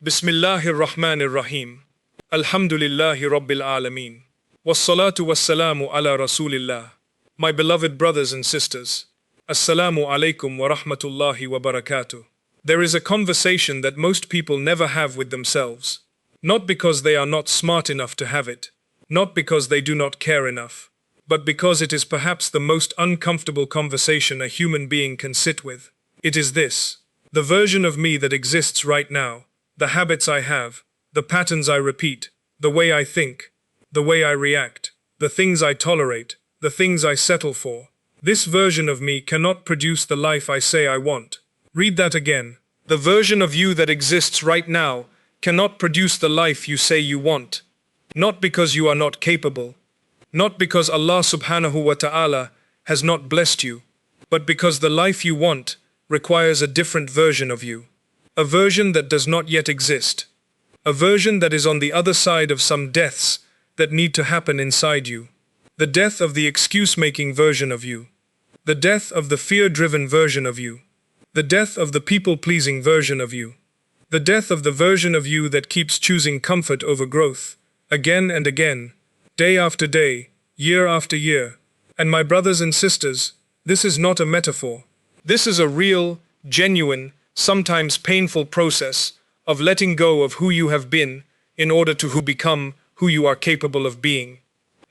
Bismillahir Rahmanir Rahim. Alhamdulillahi Rabbil Alameen. Wassalatu wassalamu ala Rasulillah. My beloved brothers and sisters, Assalamu alaikum wa rahmatullahi wa barakatuh. There is a conversation that most people never have with themselves. Not because they are not smart enough to have it, not because they do not care enough, but because it is perhaps the most uncomfortable conversation a human being can sit with. It is this: the version of me that exists right now, the habits I have, the patterns I repeat, the way I think, the way I react, the things I tolerate, the things I settle for. This version of me cannot produce the life I say I want. Read that again. The version of you that exists right now cannot produce the life you say you want. Not because you are not capable, not because Allah subhanahu wa ta'ala has not blessed you, but because the life you want requires a different version of you. A version that does not yet exist. A version that is on the other side of some deaths that need to happen inside you. The death of the excuse-making version of you. The death of the fear-driven version of you. The death of the people-pleasing version of you. The death of the version of you that keeps choosing comfort over growth, again and again, day after day, year after year. And my brothers and sisters, this is not a metaphor. This is a real, genuine, sometimes painful process of letting go of who you have been in order to become who you are capable of being.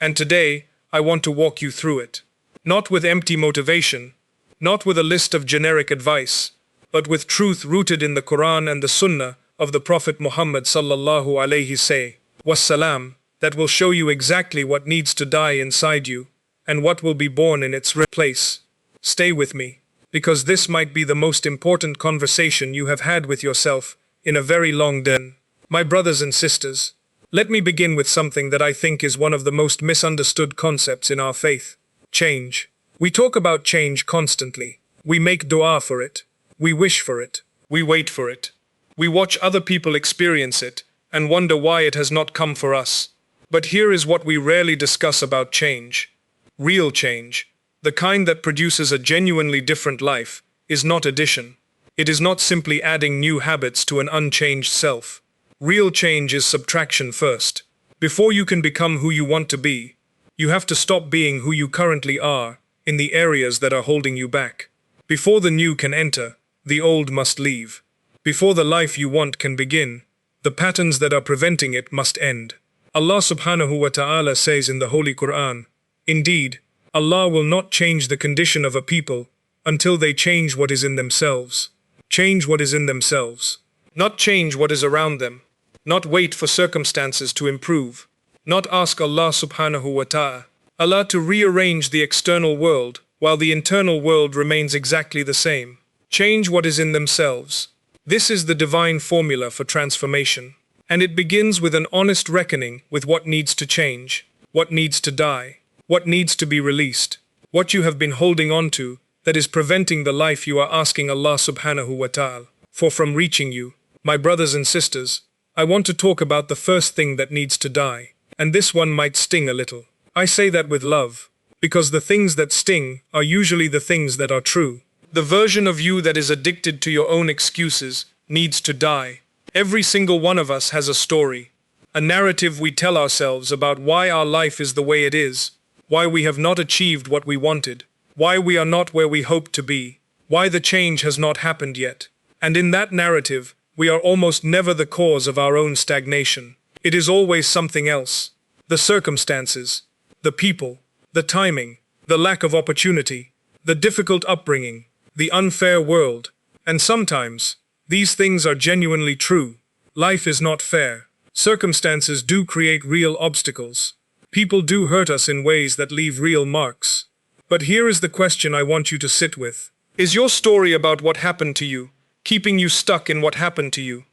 And today, I want to walk you through it. Not with empty motivation, not with a list of generic advice, but with truth rooted in the Quran and the Sunnah of the Prophet Muhammad sallallahu alaihi wasallam, that will show you exactly what needs to die inside you and what will be born in its place. Stay with me, because this might be the most important conversation you have had with yourself in a very long day. My brothers and sisters, let me begin with something that I think is one of the most misunderstood concepts in our faith: change. We talk about change constantly. We make dua for it. We wish for it. We wait for it. We watch other people experience it and wonder why it has not come for us. But here is what we rarely discuss about change. Real change, the kind that produces a genuinely different life, is not addition. It is not simply adding new habits to an unchanged self. Real change is subtraction first. Before you can become who you want to be, you have to stop being who you currently are in the areas that are holding you back. Before the new can enter, the old must leave. Before the life you want can begin, the patterns that are preventing it must end. Allah subhanahu wa ta'ala says in the Holy Quran, "Indeed, Allah will not change the condition of a people until they change what is in themselves." Change what is in themselves. Not change what is around them. Not wait for circumstances to improve. Not ask Allah subhanahu wa ta'ala to rearrange the external world while the internal world remains exactly the same. Change what is in themselves. This is the divine formula for transformation. And it begins with an honest reckoning with what needs to change, what needs to die, what needs to be released, what you have been holding on to that is preventing the life you are asking Allah subhanahu wa ta'ala for from reaching you. My brothers and sisters, I want to talk about the first thing that needs to die, and this one might sting a little. I say that with love, because the things that sting are usually the things that are true. The version of you that is addicted to your own excuses needs to die. Every single one of us has a story, a narrative we tell ourselves about why our life is the way it is, why we have not achieved what we wanted, why we are not where we hoped to be, why the change has not happened yet. And in that narrative, we are almost never the cause of our own stagnation. It is always something else. The circumstances, the people, the timing, the lack of opportunity, the difficult upbringing, the unfair world. And sometimes, these things are genuinely true. Life is not fair. Circumstances do create real obstacles. People do hurt us in ways that leave real marks. But here is the question I want you to sit with. Is your story about what happened to you keeping you stuck in what happened to you?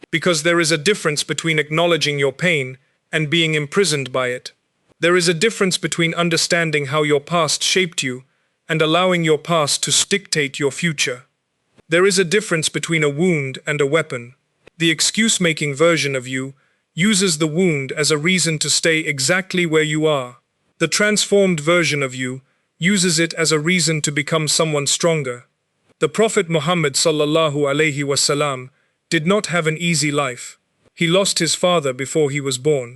Because there is a difference between acknowledging your pain and being imprisoned by it. There is a difference between understanding how your past shaped you and allowing your past to dictate your future. There is a difference between a wound and a weapon. The excuse-making version of you uses the wound as a reason to stay exactly where you are. The transformed version of you uses it as a reason to become someone stronger. The Prophet Muhammad sallallahu alaihi wasallam did not have an easy life. He lost his father before he was born.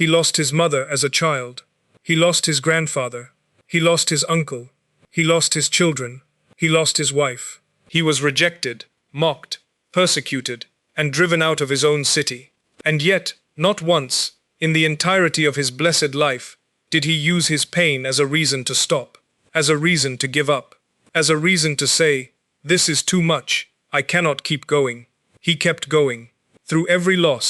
He lost his mother as a child. He lost his grandfather. He lost his uncle. He lost his children. He lost his wife. He was rejected, mocked, persecuted, and driven out of his own city. And yet, not once, in the entirety of his blessed life, did he use his pain as a reason to stop, as a reason to give up, as a reason to say, "This is too much, I cannot keep going." He kept going, through every loss,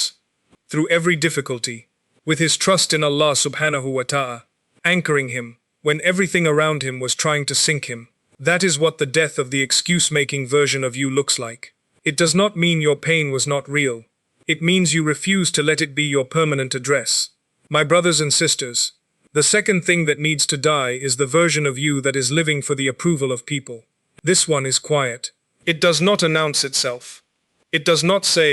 through every difficulty, with his trust in Allah subhanahu wa ta'ala, anchoring him, when everything around him was trying to sink him. That is what the death of the excuse-making version of you looks like. It does not mean your pain was not real. It means you refuse to let it be your permanent address. My brothers and sisters, the second thing that needs to die is the version of you that is living for the approval of people. This one is quiet. It does not announce itself. It does not say,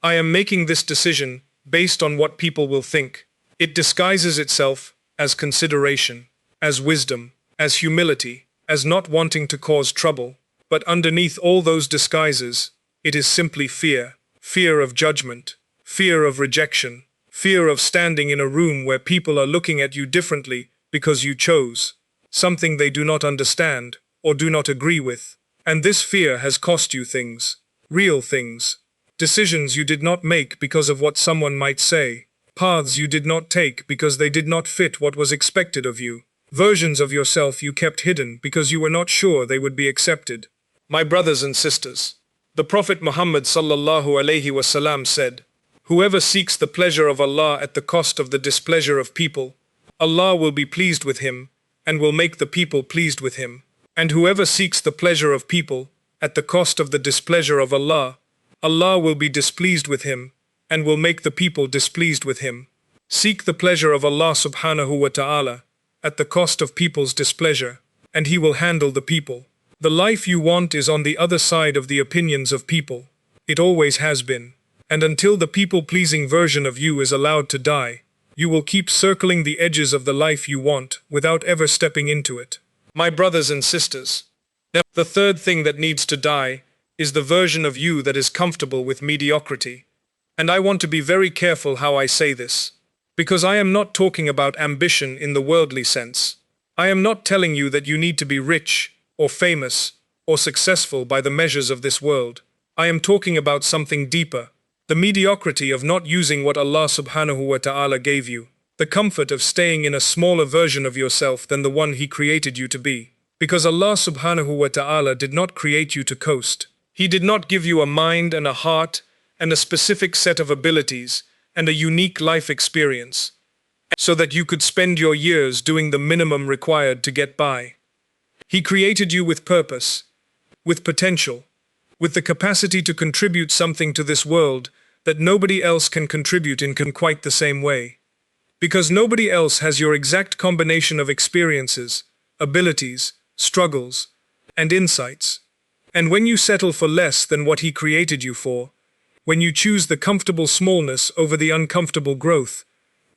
"I am making this decision based on what people will think." It disguises itself as consideration, as wisdom, as humility, as not wanting to cause trouble. But underneath all those disguises, it is simply fear. Fear of judgment, fear of rejection, fear of standing in a room where people are looking at you differently because you chose something they do not understand or do not agree with. And this fear has cost you things, real things, decisions you did not make because of what someone might say, paths you did not take because they did not fit what was expected of you, versions of yourself you kept hidden because you were not sure they would be accepted. My brothers and sisters, the Prophet Muhammad sallallahu alaihi wasallam said, "Whoever seeks the pleasure of Allah at the cost of the displeasure of people, Allah will be pleased with him and will make the people pleased with him. And whoever seeks the pleasure of people at the cost of the displeasure of Allah, Allah will be displeased with him and will make the people displeased with him." Seek the pleasure of Allah subhanahu wa ta'ala at the cost of people's displeasure, and He will handle the people. The life you want is on the other side of the opinions of people. It always has been. And until the people-pleasing version of you is allowed to die, you will keep circling the edges of the life you want without ever stepping into it. My brothers and sisters, the third thing that needs to die is the version of you that is comfortable with mediocrity. And I want to be very careful how I say this, because I am not talking about ambition in the worldly sense. I am not telling you that you need to be rich, or famous, or successful by the measures of this world. I am talking about something deeper, the mediocrity of not using what Allah subhanahu wa ta'ala gave you, the comfort of staying in a smaller version of yourself than the one He created you to be. Because Allah subhanahu wa ta'ala did not create you to coast. He did not give you a mind and a heart and a specific set of abilities and a unique life experience, so that you could spend your years doing the minimum required to get by. He created you with purpose, with potential, with the capacity to contribute something to this world that nobody else can contribute in quite the same way. Because nobody else has your exact combination of experiences, abilities, struggles, and insights. And when you settle for less than what He created you for, when you choose the comfortable smallness over the uncomfortable growth,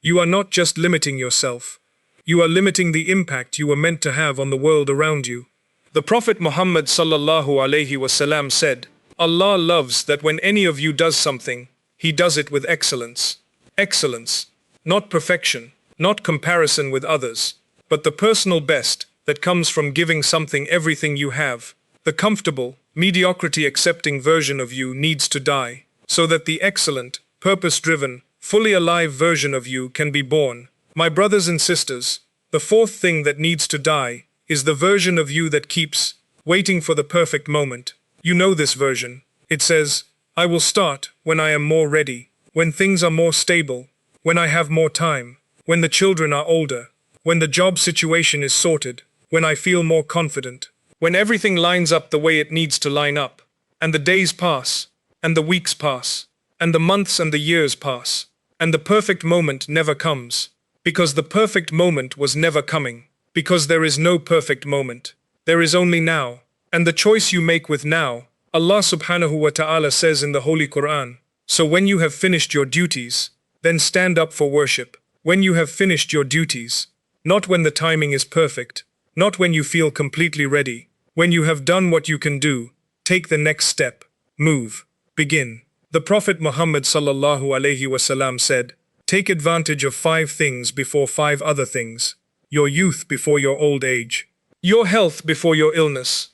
you are not just limiting yourself. You are limiting the impact you were meant to have on the world around you. The Prophet Muhammad sallallahu alaihi wasallam said, "Allah loves that when any of you does something, he does it with excellence." Excellence, not perfection, not comparison with others, but the personal best that comes from giving something everything you have. The comfortable, mediocrity-accepting version of you needs to die, so that the excellent, purpose-driven, fully alive version of you can be born. My brothers and sisters, the fourth thing that needs to die is the version of you that keeps waiting for the perfect moment. You know this version. It says, "I will start when I am more ready, when things are more stable, when I have more time, when the children are older, when the job situation is sorted, when I feel more confident, when everything lines up the way it needs to line up, and the days pass, and the weeks pass, and the months and the years pass, and the perfect moment never comes. Because the perfect moment was never coming. Because there is no perfect moment. There is only now. And the choice you make with now, Allah subhanahu wa ta'ala says in the Holy Quran, "So when you have finished your duties, then stand up for worship." When you have finished your duties, not when the timing is perfect, not when you feel completely ready. When you have done what you can do, take the next step. Move. Begin. The Prophet Muhammad sallallahu alaihi wasallam said, "Take advantage of 5 things before 5 other things. Your youth before your old age. Your health before your illness.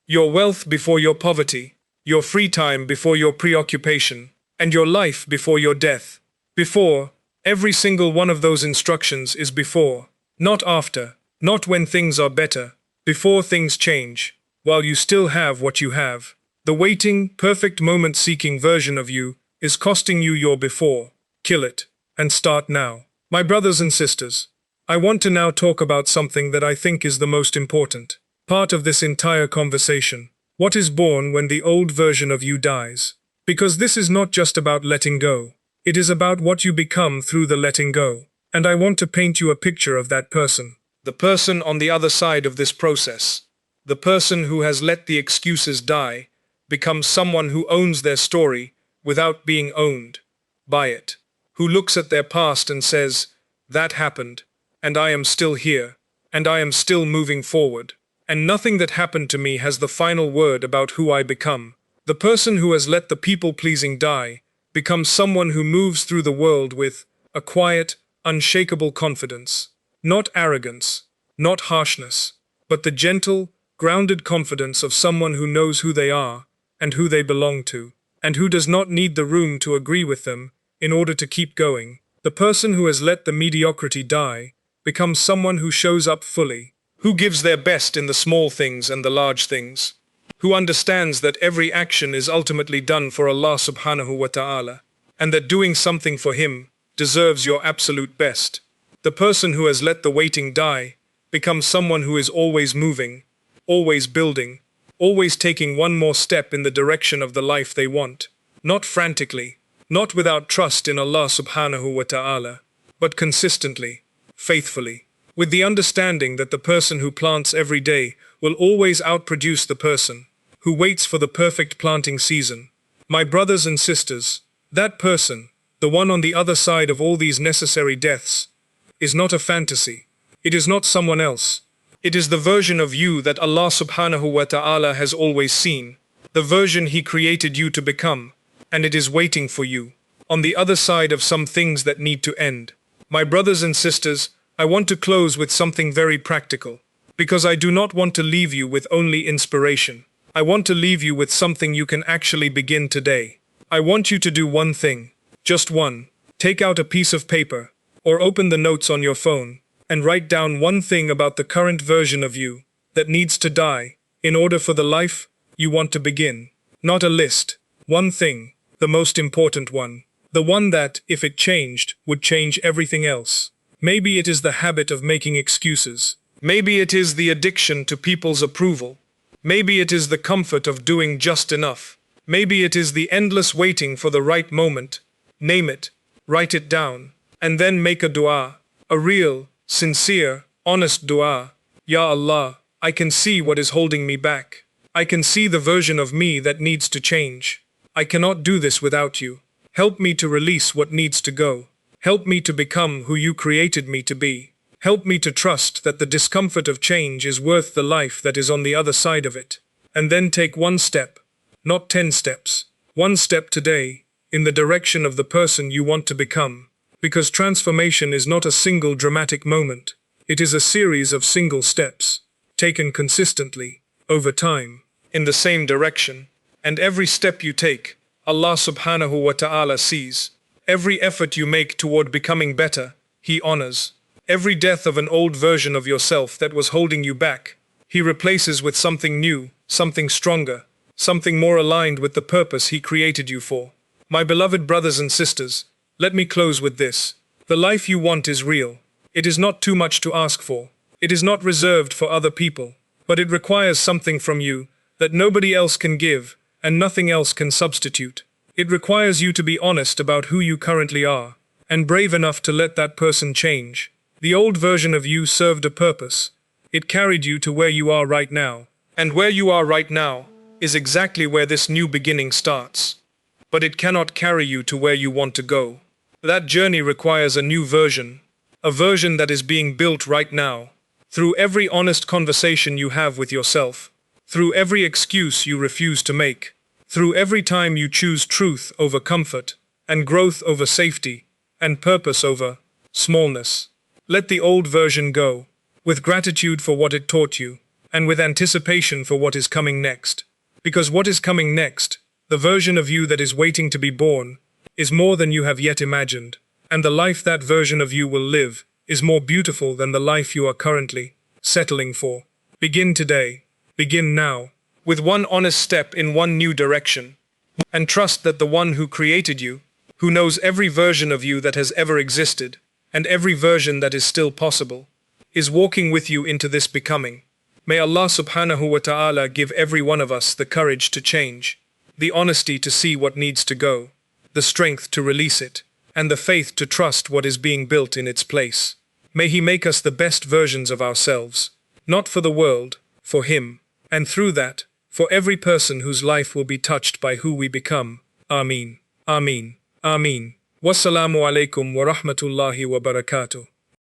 Your wealth before your poverty. Your free time before your preoccupation. And your life before your death." Before, every single one of those instructions is before, not after, not when things are better, before things change, while you still have what you have. The waiting, perfect moment-seeking version of you is costing you your before. Kill it, and start now. My brothers and sisters, I want to now talk about something that I think is the most important part of this entire conversation. What is born when the old version of you dies? Because this is not just about letting go. It is about what you become through the letting go. And I want to paint you a picture of that person. The person on the other side of this process. The person who has let the excuses die, becomes someone who owns their story without being owned by it. Who looks at their past and says, "That happened, and I am still here, and I am still moving forward. And nothing that happened to me has the final word about who I become." The person who has let the people-pleasing die becomes someone who moves through the world with a quiet, unshakable confidence. Not arrogance, not harshness, but the gentle, grounded confidence of someone who knows who they are and who they belong to, and who does not need the room to agree with them in order to keep going. The person who has let the mediocrity die becomes someone who shows up fully, who gives their best in the small things and the large things, who understands that every action is ultimately done for Allah subhanahu wa ta'ala, and that doing something for Him deserves your absolute best. The person who has let the waiting die becomes someone who is always moving, always building, always taking one more step in the direction of the life they want, not frantically, not without trust in Allah subhanahu wa ta'ala, but consistently, faithfully, with the understanding that the person who plants every day will always outproduce the person who waits for the perfect planting season. My brothers and sisters, that person, the one on the other side of all these necessary deaths, is not a fantasy. It is not someone else. It is the version of you that Allah subhanahu wa ta'ala has always seen, the version He created you to become, and it is waiting for you, on the other side of some things that need to end. My brothers and sisters, I want to close with something very practical, because I do not want to leave you with only inspiration. I want to leave you with something you can actually begin today. I want you to do one thing, just one. Take out a piece of paper, or open the notes on your phone, and write down one thing about the current version of you that needs to die in order for the life you want to begin. Not a list, one thing, the most important one. The one that, if it changed, would change everything else. Maybe it is the habit of making excuses. Maybe it is the addiction to people's approval. Maybe it is the comfort of doing just enough. Maybe it is the endless waiting for the right moment. Name it, write it down, and then make a dua, a real, sincere, honest dua. Ya Allah, I can see what is holding me back. I can see the version of me that needs to change. I cannot do this without you. Help me to release what needs to go. Help me to become who you created me to be. Help me to trust that the discomfort of change is worth the life that is on the other side of it. And then take one step, not 10 steps. One step today, in the direction of the person you want to become. Because transformation is not a single dramatic moment. It is a series of single steps, taken consistently, over time, in the same direction. And every step you take, Allah subhanahu wa ta'ala sees. Every effort you make toward becoming better, He honors. Every death of an old version of yourself that was holding you back, He replaces with something new, something stronger, something more aligned with the purpose He created you for. My beloved brothers and sisters, let me close with this. The life you want is real. It is not too much to ask for. It is not reserved for other people, but it requires something from you that nobody else can give and nothing else can substitute. It requires you to be honest about who you currently are, and brave enough to let that person change. The old version of you served a purpose. It carried you to where you are right now. And where you are right now is exactly where this new beginning starts. But it cannot carry you to where you want to go. That journey requires a new version, a version that is being built right now, through every honest conversation you have with yourself, through every excuse you refuse to make, Through every time you choose truth over comfort, and growth over safety, and purpose over smallness. Let the old version go, with gratitude for what it taught you, and with anticipation for what is coming next. Because what is coming next, the version of you that is waiting to be born, is more than you have yet imagined, and the life that version of you will live is more beautiful than the life you are currently settling for. Begin today, begin now, with one honest step in one new direction, and trust that the one who created you, who knows every version of you that has ever existed, and every version that is still possible, is walking with you into this becoming. May Allah subhanahu wa ta'ala give every one of us the courage to change, the honesty to see what needs to go, the strength to release it, and the faith to trust what is being built in its place. May He make us the best versions of ourselves, not for the world, for Him, and through that, for every person whose life will be touched by who we become. Ameen. Ameen. Ameen. Wassalamu alaikum wa rahmatullahi wa barakatuh.